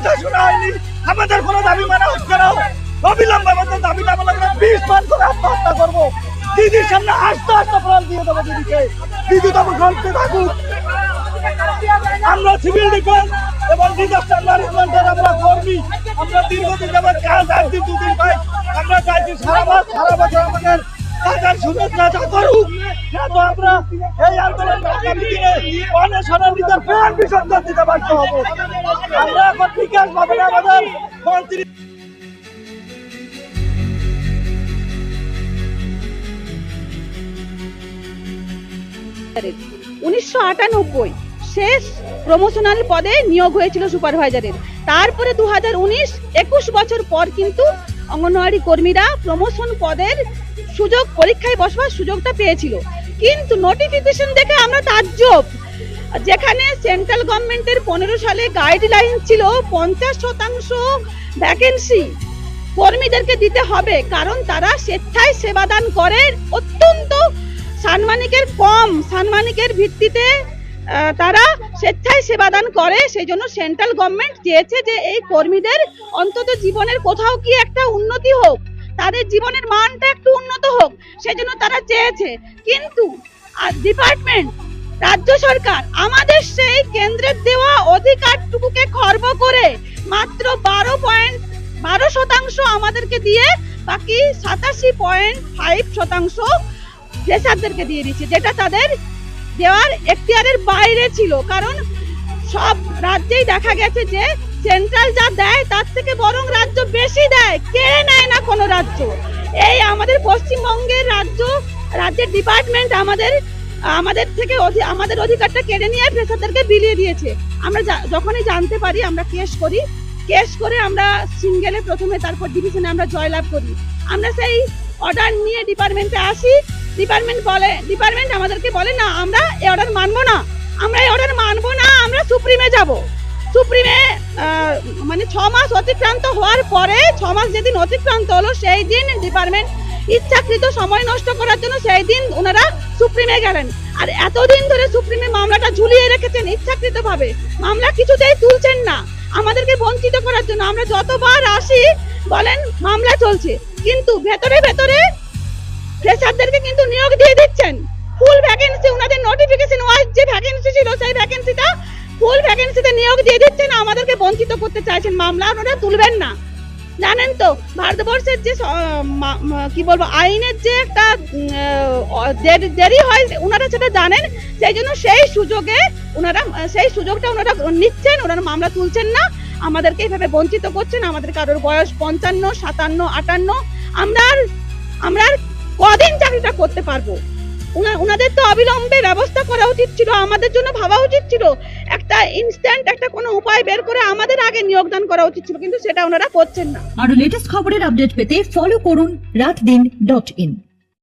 কথা শোনা হয়নি, আমাদের কোনো দাবি মানা হচ্ছে না। অবিলম্বে আমাদের দাবিটা আমরা 20 মান করে আত্মহত্যা করবো। দিদির সামনে আস্তে আস্তে প্রাণ দিয়ে দেবো দিদিকে। দিদি তবে ঘন্টে থাকুক। আমরা সিভিল ডিফেন্স এবং ডিজাস্টার ম্যানেজমেন্টের আমরা কর্মী। আমরা দীর্ঘদিন যাবত কাজ, একদিন দুদিন পাই। আমরা চাইছি সারা বছর আমাদের কাজের সুযোগ না করুক। তো আমরা এই আন্দোলনের আগামী দিনে অনশনের নিজের প্রাণ বিসর্জন দিতে বাধ্য হবো। আমরা এখন বিকাশ পাবেন আমাদের মন্ত্রী। শেষ প্রমোশনাল পদে নিয়োগ হয়েছিল সুপারভাইজারের। তারপরে 2019-21 বছর পর কিন্তু অঙ্গনওয়াড়ি কর্মীরা প্রমোশন পদের সুযোগ, পরীক্ষায় বসবার সুযোগটা পেয়েছিল। কিন্তু নোটিফিকেশন দেখে আমরা তাজ্জব, যেখানে সেন্ট্রাল গভর্নমেন্টের 15 সালে গাইডলাইন ছিল 50% ভ্যাকেন্সি কর্মীদেরকে দিতে হবে, কারণ তারা স্বেচ্ছায় সেবাদান করে। অত্যন্ত সাম্মানিকের ভিত্তিতে তারা স্বেচ্ছায় সেবাদান করে। সেই জন্য সেন্ট্রাল গভর্নমেন্ট চেয়েছে যে এই কর্মীদের অন্তত জীবনের কোথাও কি একটা উন্নতি হোক, তাদের জীবনের মানটা একটু উন্নত হোক, সেই জন্য তারা চেয়েছে। কিন্তু ডিপার্টমেন্ট, রাজ্য সরকার আমাদের সেই কেন্দ্রের দেওয়া অধিকারটুকুকে খর্ব করে মাত্র 12% আমাদেরকে দিয়ে বাকি 87.5% ফ্রেশারদেরকে দিয়ে দিচ্ছে, যেটা তাদের দেওয়ার এখতিয়ারের বাইরে ছিল। কারণ সব রাজ্যেই দেখা গেছে যে সেন্ট্রাল যা দেয় তার থেকে বরং রাজ্য বেশি দেয়, কেড়ে নেয় না কোনো রাজ্য। এই আমাদের পশ্চিমবঙ্গের রাজ্যের ডিপার্টমেন্ট আমাদের থেকে আমাদের অধিকারটা কেড়ে নিয়ে ফ্রেশারদেরকে বিলিয়ে দিয়েছে। আমরা যখনই জানতে পারি আমরা কেস করে আমরা সিঙ্গেলে প্রথমে, তারপর ডিভিশনে আমরা জয়লাভ করি। আমরা সেই অর্ডার নিয়ে ডিপার্টমেন্টে আসি। ডিপার্টমেন্ট আমাদেরকে বলে না, আমরা এই অর্ডার মানবো না, আমরা সুপ্রিমে যাব। সুপ্রিমে মানে 6 মাস অতিক্রান্ত হওয়ার পরে, 6 মাস যেদিন অতিক্রান্ত হলো সেই দিন ডিপার্টমেন্ট ইচ্ছাকৃত সময় নষ্ট করার জন্য সেই দিন ওনারা সুপ্রিমে গেলেন। আর এতদিন ধরে সুপ্রিমে মামলাটা ঝুলিয়ে রেখেছেন ইচ্ছাকৃত ভাবে, মামলা কিছুতেই তুলছেন না আমাদেরকে বঞ্চিত করার জন্য। আমরা যতবার আসি বলেন মামলা চলছে, কিন্তু ভেতরে ফ্রেশারদেরকে কিন্তু নিয়োগ দিয়ে দিচ্ছেন। ফুল ভ্যাকেন্সি, ওনাদের নোটিফিকেশন ওয়াইজ যে ভ্যাকেন্সি ছিল সেই ভ্যাকেন্সিটা ফুল ভ্যাকেন্সিতে নিয়োগ দিয়ে দিচ্ছেন, আমাদেরকে বঞ্চিত করতে চাইছেন। মামলা ওনারা তুলবেন না। জানেন তো ভারতবর্ষের যে কি বলবো আইনের যে একটা দেরি হয়, ওনারা সেটা জানেন। সেই জন্য সেই সুযোগটা ওনারা নিচ্ছেন, ওনারা মামলা তুলছেন না, আমাদেরকে এইভাবে বঞ্চিত করছেন। আমাদের কারোর বয়স 55, 57, 58, আমরা কদিন চাকরিটা করতে পারবো? ওনাদের তো অবিলম্বে ব্যবস্থা করা উচিত ছিল, আমাদের জন্য ভাবা উচিত ছিল, একটা ইনস্ট্যান্ট একটা কোনো উপায় বের করে আমাদের আগে নিয়োগদান করা উচিত ছিল, কিন্তু সেটা ওনারা করছেন না। আরো লেটেস্ট খবরের আপডেট পেতে ফলো করুন রাতদিন.in।